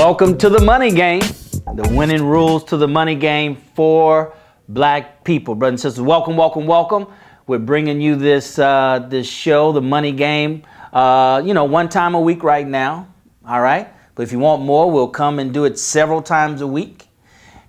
Welcome to the money game, the winning rules to the money game for black people. Brothers and sisters, welcome, welcome, welcome. We're bringing you this show, the money game, one time a week right now, all right? But if you want more, we'll come and do it several times a week.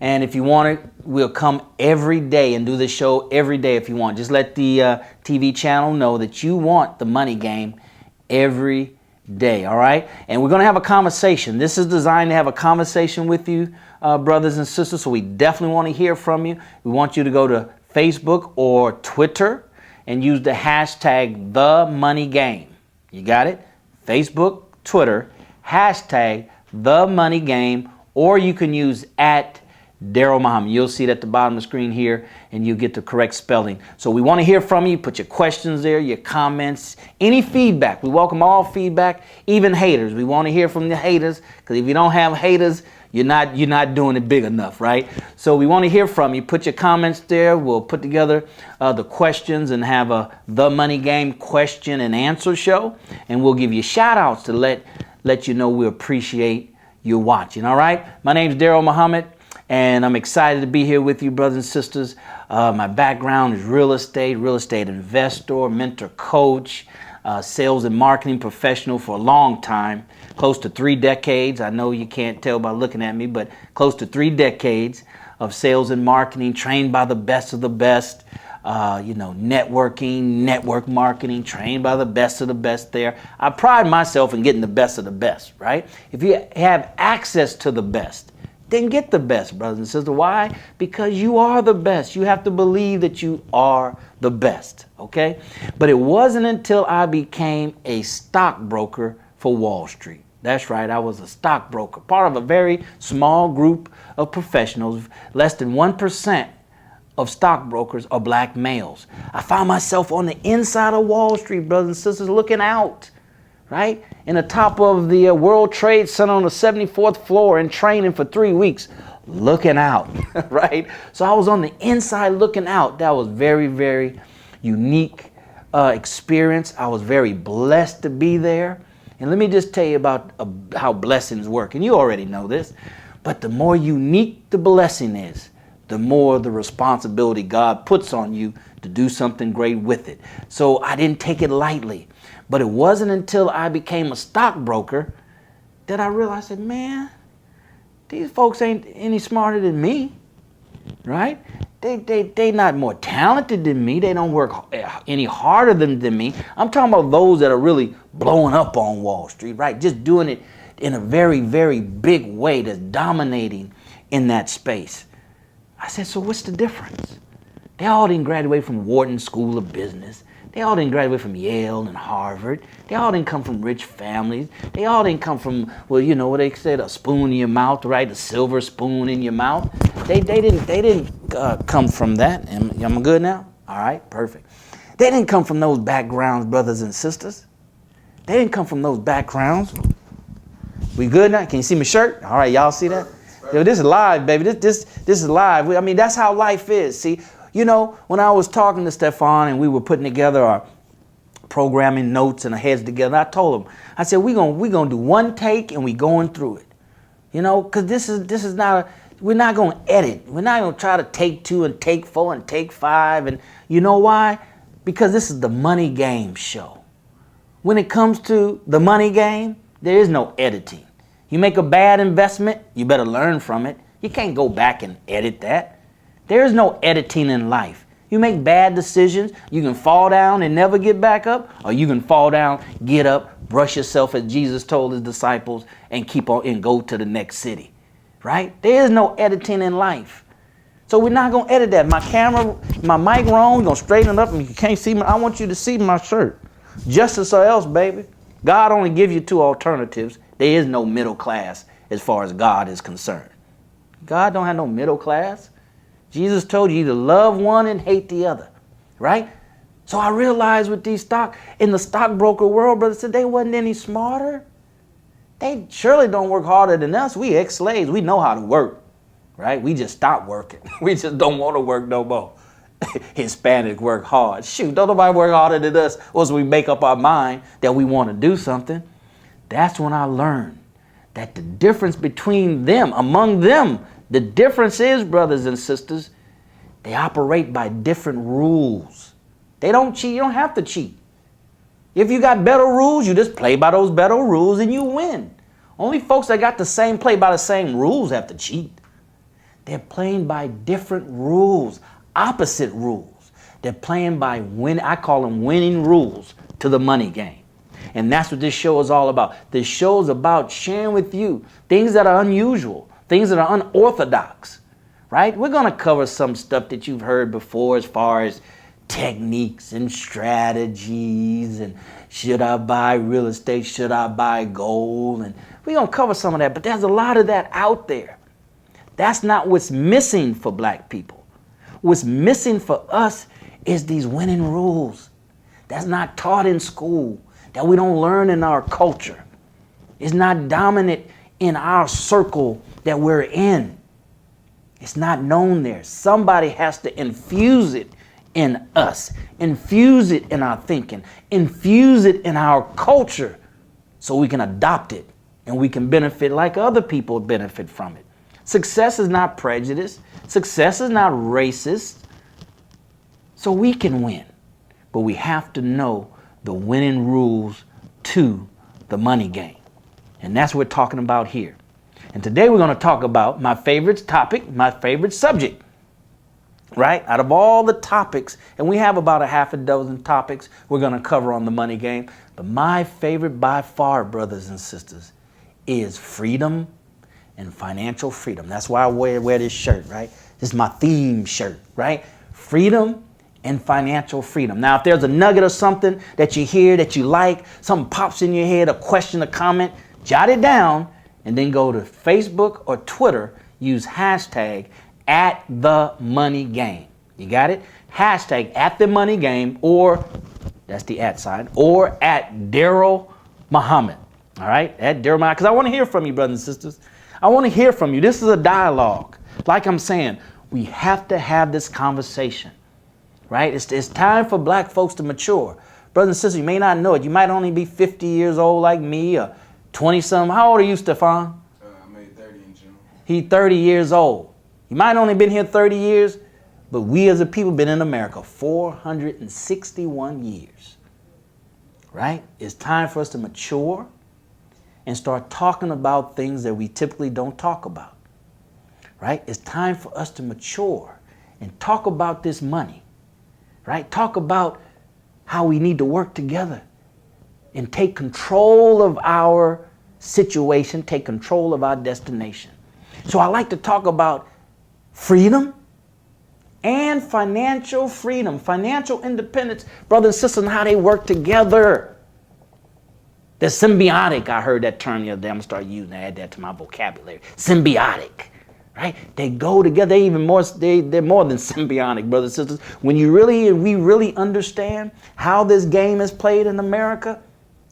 And if you want it, we'll come every day and do the show every day if you want. Just let the TV channel know that you want the money game every day, all right? And we're going to have a conversation. This is designed to have a conversation with you, brothers and sisters, so we definitely want to hear from you. We want you to go to Facebook or Twitter and use the hashtag #TheMoneyGame. You got it? Facebook, Twitter, hashtag #TheMoneyGame, or you can use @Daryl Muhammad. You'll see it at the bottom of the screen here, and you'll get the correct spelling. So we want to hear from you. Put your questions there, your comments, any feedback. We welcome all feedback, even haters. We want to hear from the haters, because if you don't have haters, you're not doing it big enough, right? So we want to hear from you. Put your comments there. We'll put together the questions and have The Money Game question and answer show, and we'll give you shout outs to let you know we appreciate you watching. All right? My name's Daryl Muhammad, and I'm excited to be here with you, brothers and sisters. My background is real estate investor, mentor, coach, sales and marketing professional for a long time, close to 3 decades. I know you can't tell by looking at me, but close to 3 decades of sales and marketing, trained by the best of the best, networking, network marketing, trained by the best of the best there. I pride myself in getting the best of the best, right? If you have access to the best, then get the best, brothers and sisters. Why? Because you are the best. You have to believe that you are the best, okay? But it wasn't until I became a stockbroker for Wall Street. That's right, I was a stockbroker, part of a very small group of professionals. Less than 1% of stockbrokers are black males. I found myself on the inside of Wall Street, brothers and sisters, looking out, right? In the top of the World Trade Center on the 74th floor and training for 3 weeks, looking out, right? So I was on the inside looking out. That was very, very unique experience. I was very blessed to be there. And let me just tell you about how blessings work. And you already know this, but the more unique the blessing is, the more the responsibility God puts on you to do something great with it. So I didn't take it lightly. But it wasn't until I became a stockbroker that I realized, man, these folks ain't any smarter than me, right? They not more talented than me. They don't work any harder than me. I'm talking about those that are really blowing up on Wall Street, right? Just doing it in a very, very big way that's dominating in that space. I said, so what's the difference? They all didn't graduate from Wharton School of Business. They all didn't graduate from Yale and Harvard. They all didn't come from rich families. They all didn't come from, well, you know what they said, a spoon in your mouth, right? A silver spoon in your mouth. They didn't come from that. Am I good now? All right, perfect. They didn't come from those backgrounds, brothers and sisters. They didn't come from those backgrounds. We good now? Can you see my shirt? All right, y'all see that? Yo, this is live, baby. This is live. I mean, that's how life is. See. You know, when I was talking to Stefan and we were putting together our programming notes and our heads together, I told him, I said, we're gonna do one take and we going through it. You know, because this is not, we're not going to edit. We're not going to try to take 2 and take 4 and take 5. And you know why? Because this is the money game show. When it comes to the money game, there is no editing. You make a bad investment, you better learn from it. You can't go back and edit that. There is no editing in life. You make bad decisions, you can fall down and never get back up, or you can fall down, get up, brush yourself as Jesus told his disciples, and keep on and go to the next city, right? There is no editing in life. So we're not going to edit that. My camera, my mic wrong, we're going to straighten it up, and you can't see me. I want you to see my shirt. Justice or else, baby. God only gives you 2 alternatives. There is no middle class as far as God is concerned. God don't have no middle class. Jesus told you to love one and hate the other, right? So I realized with these in the stockbroker world, brother, said they wasn't any smarter. They surely don't work harder than us. We ex-slaves, we know how to work, right? We just stopped working. We just don't want to work no more. Hispanic work hard. Shoot, don't nobody work harder than us once we make up our mind that we want to do something. That's when I learned that the difference between them, among them, the difference is, brothers and sisters, they operate by different rules. They don't cheat. You don't have to cheat. If you got better rules, you just play by those better rules and you win. Only folks that got the same play by the same rules have to cheat. They're playing by different rules, opposite rules. They're playing by I call them winning rules to the money game. And that's what this show is all about. This show is about sharing with you things that are unusual, things that are unorthodox, right? We're going to cover some stuff that you've heard before as far as techniques and strategies and should I buy real estate, should I buy gold? And we're going to cover some of that, but there's a lot of that out there. That's not what's missing for black people. What's missing for us is these winning rules. That's not taught in school, that we don't learn in our culture. It's not dominant in our circle that we're in. It's not known there. Somebody has to infuse it in us, infuse it in our thinking, infuse it in our culture so we can adopt it and we can benefit like other people benefit from it. Success is not prejudice. Success is not racist. So we can win, but we have to know the winning rules to the money game. And that's what we're talking about here. And today we're going to talk about my favorite topic, my favorite subject, right? Out of all the topics, and we have about a half a dozen topics we're going to cover on the money game, but my favorite by far, brothers and sisters, is freedom and financial freedom. That's why I wear this shirt, right? This is my theme shirt, right? Freedom and financial freedom. Now, if there's a nugget or something that you hear that you like, something pops in your head, a question, a comment, jot it down and then go to Facebook or Twitter, use hashtag @TheMoneyGame. You got it? Hashtag @TheMoneyGame, or that's the @ sign, or @Daryl Muhammad. All right? @Daryl Muhammad, because I want to hear from you, brothers and sisters. I want to hear from you. This is a dialogue. Like I'm saying, we have to have this conversation, right? It's time for black folks to mature. Brothers and sisters, you may not know it. You might only be 50 years old like me or 20-something. How old are you, Stefan? I made 30 in June. He's 30 years old. You might only been here 30 years, but we as a people been in America 461 years, right? It's time for us to mature and start talking about things that we typically don't talk about, right? It's time for us to mature and talk about this money, right? Talk about how we need to work together and take control of our situation, take control of our destination. So I like to talk about freedom and financial freedom, financial independence, brothers and sisters, and how they work together. They're symbiotic. I heard that term the other day. I'm going to start using that, add that to my vocabulary. Symbiotic, right? They go together. They're more than symbiotic, brothers and sisters. When we really understand how this game is played in America,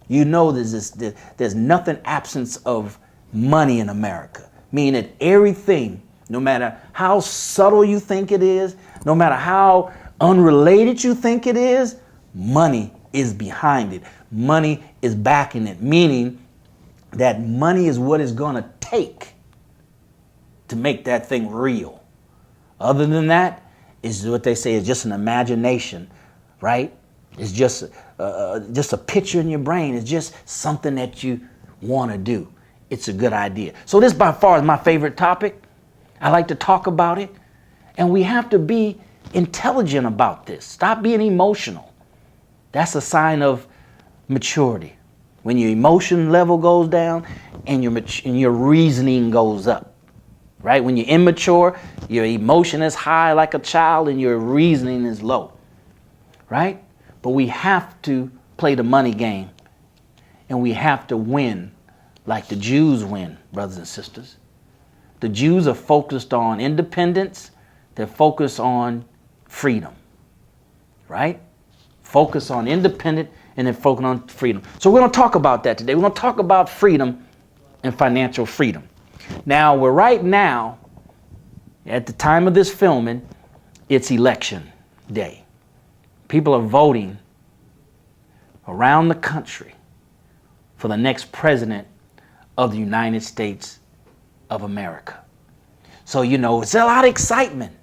you know there's nothing absence of money in America. Meaning that everything, no matter how subtle you think it is, no matter how unrelated you think it is, money is behind it. Money is backing it, meaning that money is what it's going to take to make that thing real. Other than that, it's what they say is just an imagination, right? It's just a picture in your brain. It's just something that you want to do. It's a good idea. So this by far is my favorite topic. I like to talk about it. And we have to be intelligent about this. Stop being emotional. That's a sign of maturity. When your emotion level goes down and your reasoning goes up, right? When you're immature, your emotion is high like a child and your reasoning is low, right? But we have to play the money game and we have to win like the Jews win, brothers and sisters. The Jews are focused on independence. They're focused on freedom, right? Focus on independent and then focus on freedom. So we're going to talk about that today. We're going to talk about freedom and financial freedom. Now, we're right now, at the time of this filming, it's election day. People are voting around the country for the next president of the United States of America. So, it's a lot of excitement,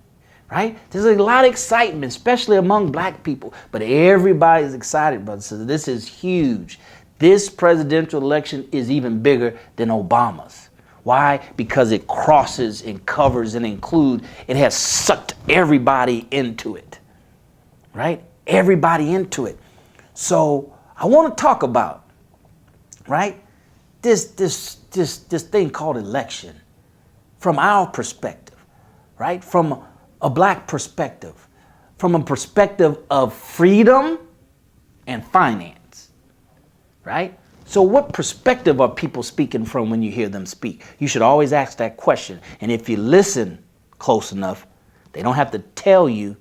right? There's a lot of excitement, especially among black people. But everybody's excited, brothers. So this is huge. This presidential election is even bigger than Obama's. Why? Because it crosses and covers and includes. It has sucked everybody into it, right? Everybody into it. So I want to talk about, right, this thing called election from our perspective, right? From a black perspective, from a perspective of freedom and finance, right? So what perspective are people speaking from when you hear them speak? You should always ask that question. And if you listen close enough, they don't have to tell you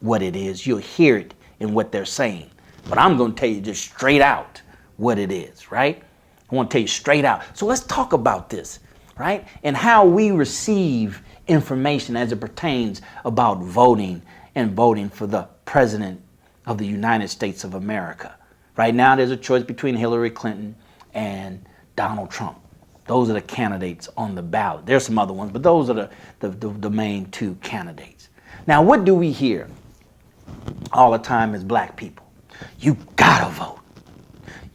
what it is. You'll hear it in what they're saying. But I'm going to tell you just straight out what it is, right? I want to tell you straight out. So let's talk about this, right? And how we receive information as it pertains about voting and voting for the president of the United States of America. Right now, there's a choice between Hillary Clinton and Donald Trump. Those are the candidates on the ballot. There's some other ones, but those are the main two candidates. Now, what do we hear all the time as black people? You gotta vote.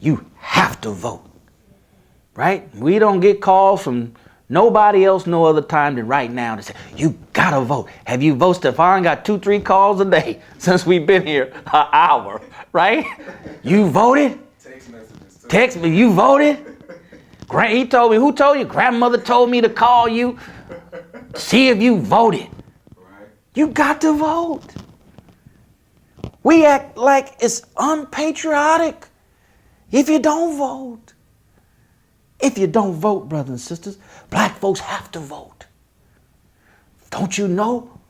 You have to vote, right? We don't get calls from nobody else no other time than right now to say, you gotta vote. Have you voted? Stefan got 2-3 calls a day since we've been here an hour, right? You voted? Text messages. Text me, you voted? He told me, who told you? Grandmother told me to call you, see if you voted. Right. You got to vote. We act like it's unpatriotic if you don't vote. If you don't vote, brothers and sisters, black folks have to vote. Don't you know?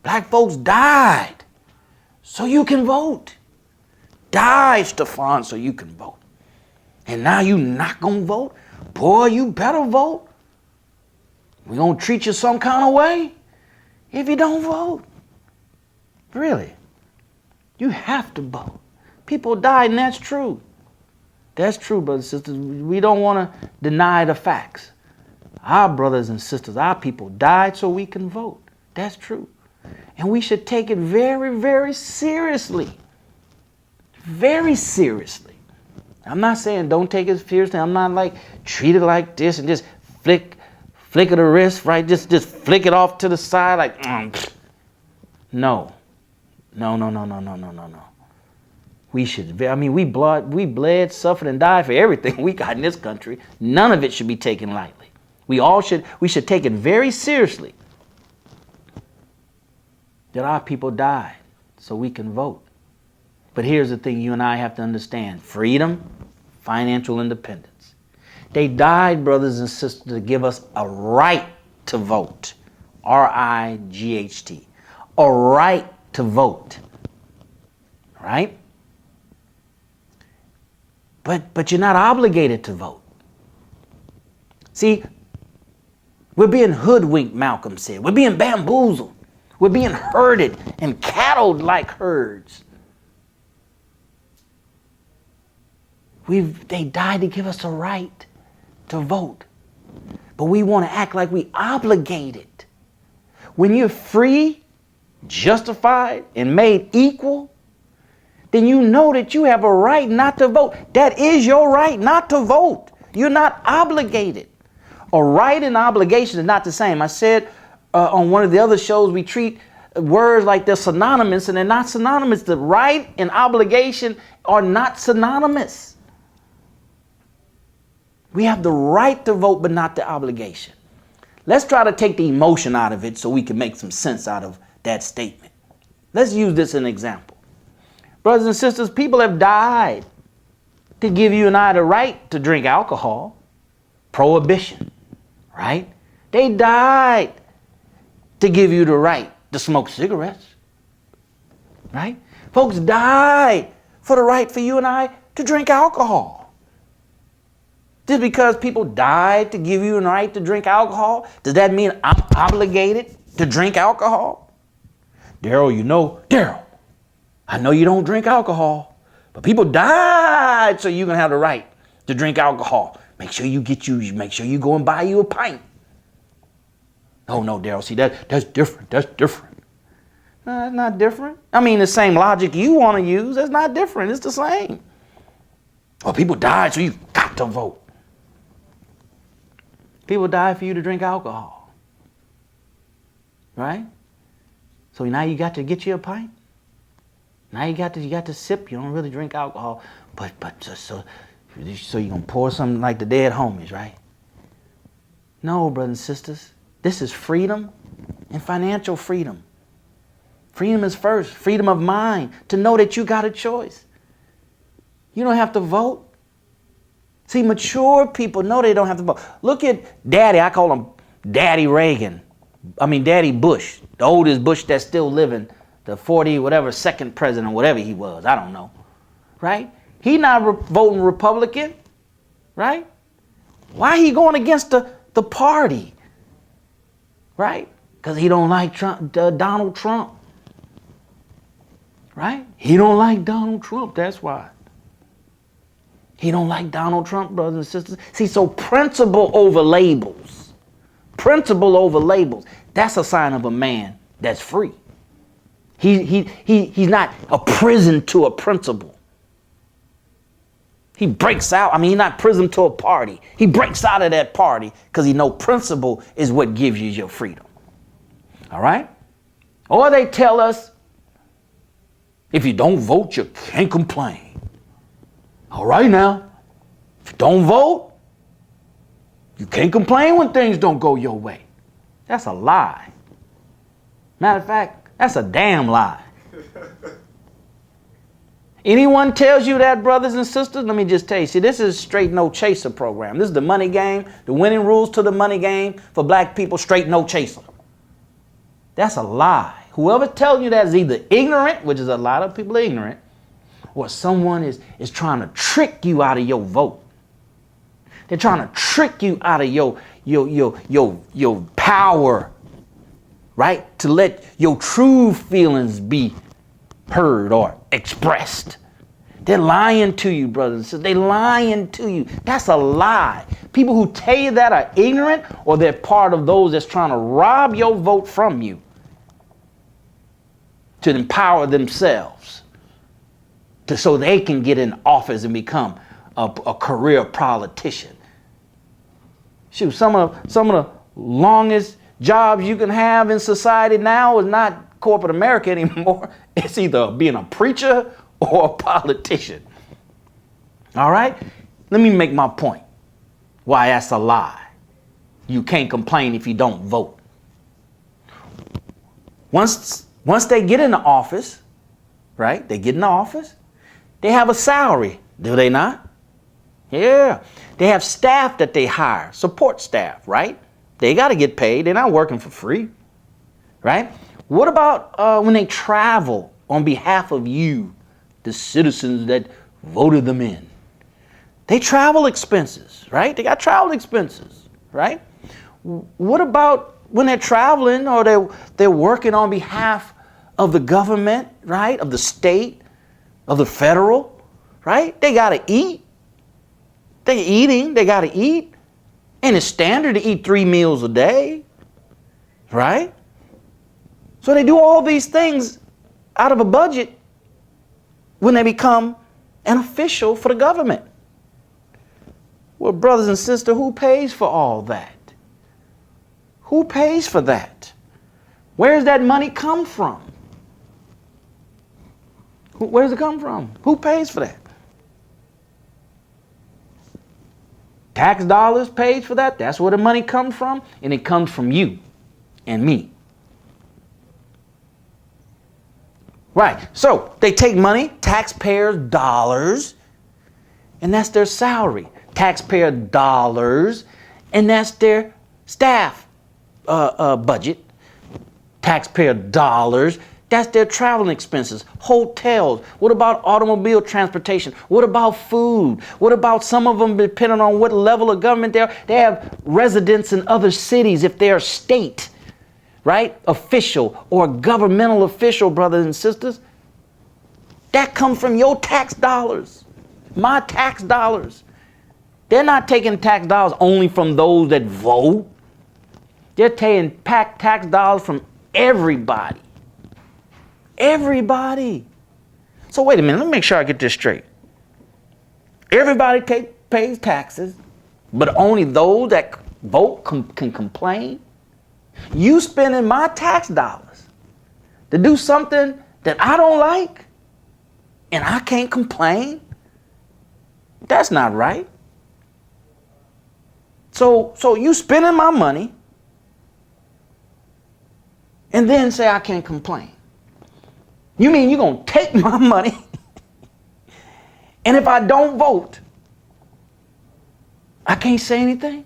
Black folks died so you can vote. Died, Stefan, so you can vote. And now you not gonna vote? Boy, you better vote. We gonna treat you some kind of way if you don't vote. Really. You have to vote. People died, and that's true. That's true, brothers and sisters. We don't want to deny the facts. Our brothers and sisters, our people died so we can vote. That's true. And we should take it very, very seriously. Very seriously. I'm not saying don't take it seriously. I'm not like treat it like this and just flick of the wrist, right? Just flick it off to the side like, No. No. We should, we bled, suffered, and died for everything we got in this country. None of it should be taken lightly. We should take it very seriously that our people died so we can vote. But here's the thing you and I have to understand. Freedom, financial independence. They died, brothers and sisters, to give us a right to vote. R-I-G-H-T. A right to vote. Right? But you're not obligated to vote. See, we're being hoodwinked, Malcolm said. We're being bamboozled. We're being herded and cattled like herds. They died to give us a right to vote. But we want to act like we obligated. When you're free, justified, and made equal, then you know that you have a right not to vote. That is your right not to vote. You're not obligated. A right and obligation is not the same. I said on one of the other shows, we treat words like they're synonymous, and they're not synonymous. The right and obligation are not synonymous. We have the right to vote, but not the obligation. Let's try to take the emotion out of it so we can make some sense out of that statement. Let's use this as an example. Brothers and sisters, people have died to give you and I the right to drink alcohol. Prohibition, right? They died to give you the right to smoke cigarettes, right? Folks died for the right for you and I to drink alcohol. Just because people died to give you a right to drink alcohol, does that mean I'm obligated to drink alcohol? Daryl, I know you don't drink alcohol, but people died so you can have the right to drink alcohol. Make sure you go and buy you a pint. Oh no, Daryl, see that's different. That's different. No, it's not different. I mean, the same logic you want to use, that's not different. It's the same. Well, people died, so you got to vote. People died for you to drink alcohol. Right? So now you got to get you a pint. Now you got to sip. You don't really drink alcohol, but so you're gonna pour something like the dead homies, right? No, brothers and sisters. This is freedom and financial freedom. Freedom is first. Freedom of mind to know that you got a choice. You don't have to vote. See, mature people know they don't have to vote. Look at Daddy. I call him Daddy Reagan. Daddy Bush, the oldest Bush that's still living, the second president, whatever he was. I don't know. Right? He not voting Republican. Right? Why he going against the party? Right? Because he don't like Donald Trump. Right? He don't like Donald Trump. That's why. He don't like Donald Trump, brothers and sisters. See, so principle over labels. Principle over labels. That's a sign of a man that's free. He's not a prison to a principle. He breaks out. He's not prison to a party. He breaks out of that party because he knows principle is what gives you your freedom. All right? Or they tell us, if you don't vote, you can't complain. All right now, if you don't vote, you can't complain when things don't go your way. That's a lie. Matter of fact, that's a damn lie. Anyone tells you that, brothers and sisters, let me just tell you, see, this is straight no chaser program. This is the money game, the winning rules to the money game for black people, straight no chaser. That's a lie. Whoever tells you that is either ignorant, which is a lot of people are ignorant, or someone is trying to trick you out of your vote. They're trying to trick you out of your power, right? To let your true feelings be heard or expressed. They're lying to you, brothers and sisters. They're lying to you. That's a lie. People who tell you that are ignorant, or they're part of those that's trying to rob your vote from you to empower themselves, so they can get in office and become a career politician. Shoot, some of the longest jobs you can have in society now is not corporate America anymore. It's either being a preacher or a politician. All right? Let me make my point. Why that's a lie. You can't complain if you don't vote. Once they get in the office, right? They get in the office. They have a salary, do they not? Yeah. They have staff that they hire, support staff, right? They got to get paid. They're not working for free, right? What about when they travel on behalf of you, the citizens that voted them in? They travel expenses, right? They got travel expenses, right? What about when they're traveling or they're working on behalf of the government, right? Of the state, of the federal, right? They got to eat. They're eating. They got to eat. And it's standard to eat 3 meals a day, right? So they do all these things out of a budget when they become an official for the government. Well, brothers and sisters, who pays for all that? Who pays for that? Where does that money come from? Where does it come from? Who pays for that? Tax dollars pays for that. That's where the money comes from. And it comes from you and me. Right. So they take money, taxpayers' dollars, and that's their salary. Taxpayer dollars, and that's their staff budget. Taxpayer dollars, that's their traveling expenses, hotels. What about automobile transportation? What about food? What about some of them, depending on what level of government they are? They have residents in other cities if they're state, right? Official or governmental official, brothers and sisters. That comes from your tax dollars, my tax dollars. They're not taking tax dollars only from those that vote. They're taking tax dollars from everybody. Everybody. So wait a minute, let me make sure I get this straight. Everybody pays taxes, but only those that vote can complain? You spending my tax dollars to do something that I don't like, and I can't complain? That's not right. So you spending my money and then say I can't complain. You mean you're going to take my money and if I don't vote, I can't say anything?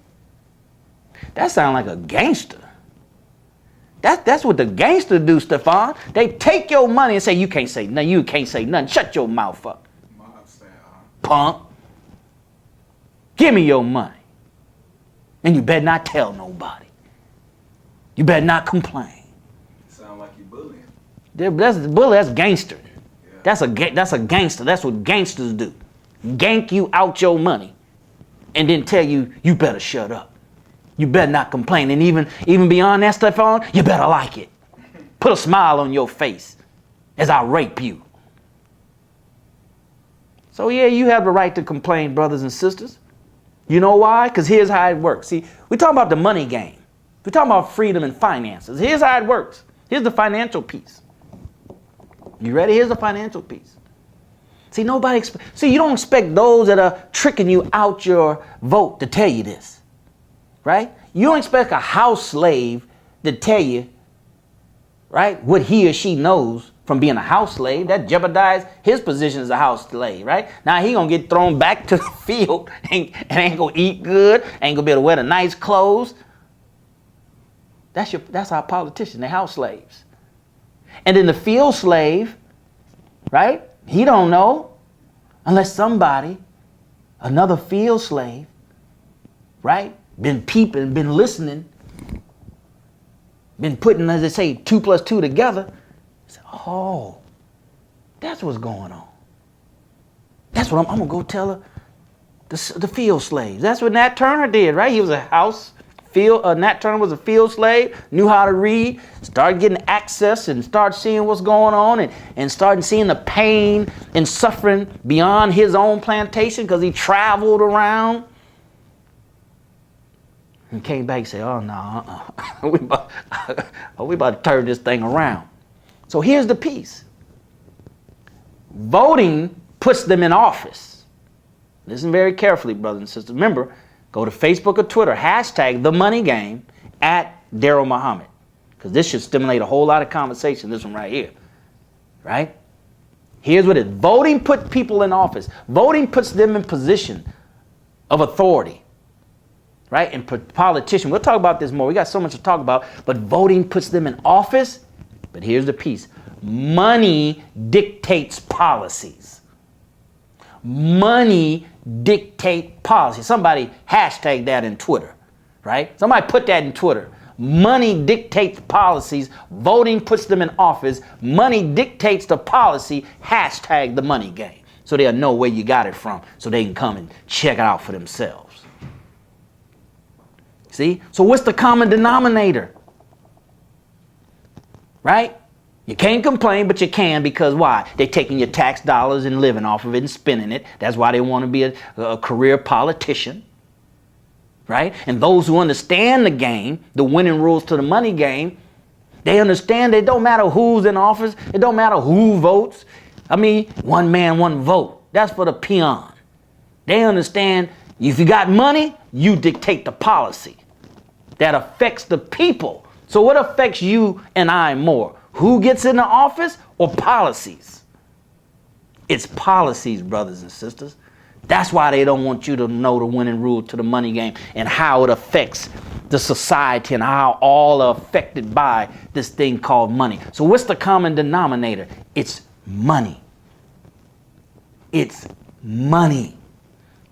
That sounds like a gangster. That's what the gangsters do, Stefan. They take your money and say you can't say nothing. You can't say nothing. Shut your mouth up. Punk. Give me your money. And you better not tell nobody. You better not complain. Sound like you bullying. That's gangster. Yeah. That's a gangster. That's what gangsters do. Gank you out your money and then tell you better shut up. You better not complain. And even beyond that, Stefan, you better like it. Put a smile on your face as I rape you. So yeah, you have the right to complain, brothers and sisters. You know why? Because here's how it works. See, we're talking about the money game. We're talking about freedom and finances. Here's how it works. Here's the financial piece. You ready? Here's the financial piece. See, you don't expect those that are tricking you out your vote to tell you this, right? You don't expect a house slave to tell you, right, what he or she knows from being a house slave. That jeopardizes his position as a house slave, right? Now he gonna get thrown back to the field and ain't gonna eat good, ain't gonna be able to wear the nice clothes. That's our politicians, they're house slaves. And then the field slave, right? He don't know unless somebody, another field slave, right, been peeping, been listening, been putting, as they say, 2 + 2 together. Oh, that's what's going on. That's what I'm going to go tell her, the field slaves. That's what Nat Turner did, right? He was Nat Turner was a field slave, knew how to read, started getting access and started seeing what's going on and started seeing the pain and suffering beyond his own plantation because he traveled around. And came back and said, oh, no, we about to turn this thing around. So here's the piece. Voting puts them in office. Listen very carefully, brothers and sisters. Remember, go to Facebook or Twitter, #TheMoneyGame @Daryl Muhammad. Because this should stimulate a whole lot of conversation, this one right here. Right? Here's what it is. Voting puts people in office. Voting puts them in position of authority. Right? And politicians, we'll talk about this more. We got so much to talk about. But voting puts them in office. But here's the piece. Money dictates policies. Money dictate policy. Somebody hashtag that in Twitter, right? Somebody put that in Twitter. Money dictates policies. Voting puts them in office. Money dictates the policy. Hashtag the money game. So they'll know where you got it from so they can come and check it out for themselves. See? So what's the common denominator? Right? You can't complain, but you can because why? They're taking your tax dollars and living off of it and spending it. That's why they want to be a career politician. Right? And those who understand the game, the winning rules to the money game, they understand it don't matter who's in office. It don't matter who votes. I mean, one man, one vote. That's for the peon. They understand if you got money, you dictate the policy that affects the people. So what affects you and I more? Who gets in the office or policies? It's policies, brothers and sisters. That's why they don't want you to know the winning rule to the money game and how it affects the society and how all are affected by this thing called money. So what's the common denominator? It's money. It's money.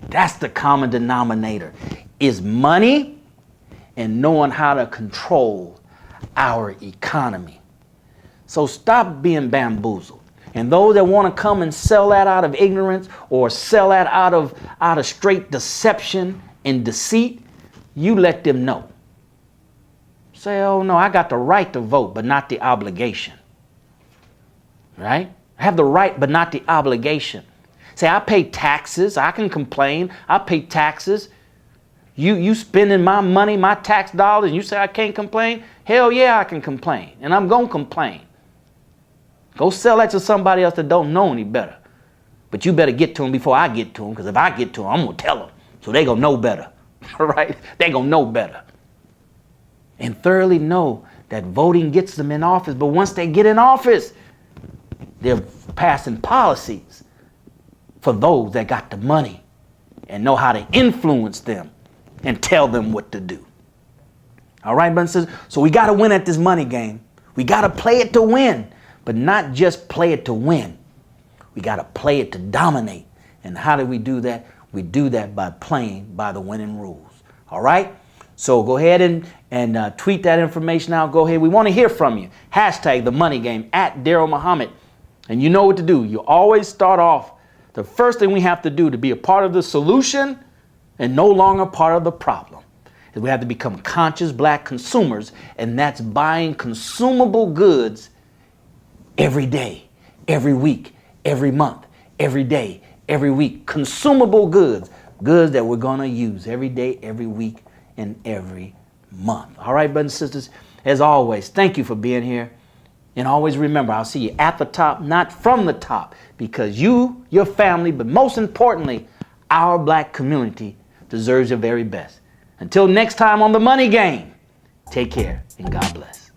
That's the common denominator. Is money and knowing how to control our economy. So stop being bamboozled. And those that want to come and sell that out of ignorance or sell that out of straight deception and deceit, you let them know. Say, oh no, I got the right to vote, but not the obligation. Right? I have the right, but not the obligation. Say, I pay taxes. I can complain. I pay taxes. You spending my money, my tax dollars, and you say I can't complain? Hell yeah, I can complain. And I'm going to complain. Go sell that to somebody else that don't know any better. But you better get to them before I get to them, because if I get to them, I'm going to tell them. So they going to know better. All right? They going to know better. And thoroughly know that voting gets them in office. But once they get in office, they're passing policies for those that got the money and know how to influence them and tell them what to do. All right, brothers and sisters? So we got to win at this money game. We got to play it to win, but not just play it to win. We got to play it to dominate. And how do we do that? We do that by playing by the winning rules. All right? So go ahead and tweet that information out. Go ahead. We want to hear from you. Hashtag the money game at Daryl Muhammad. And you know what to do. You always start off. The first thing we have to do to be a part of the solution and no longer part of the problem is we have to become conscious black consumers, and that's buying consumable goods every day, every week, every month, every day, every week. Consumable goods, goods that we're going to use every day, every week, and every month. All right, brothers and sisters, as always, thank you for being here. And always remember, I'll see you at the top, not from the top, because you, your family, but most importantly, our black community deserves your very best. Until next time on The Money Game, take care and God bless.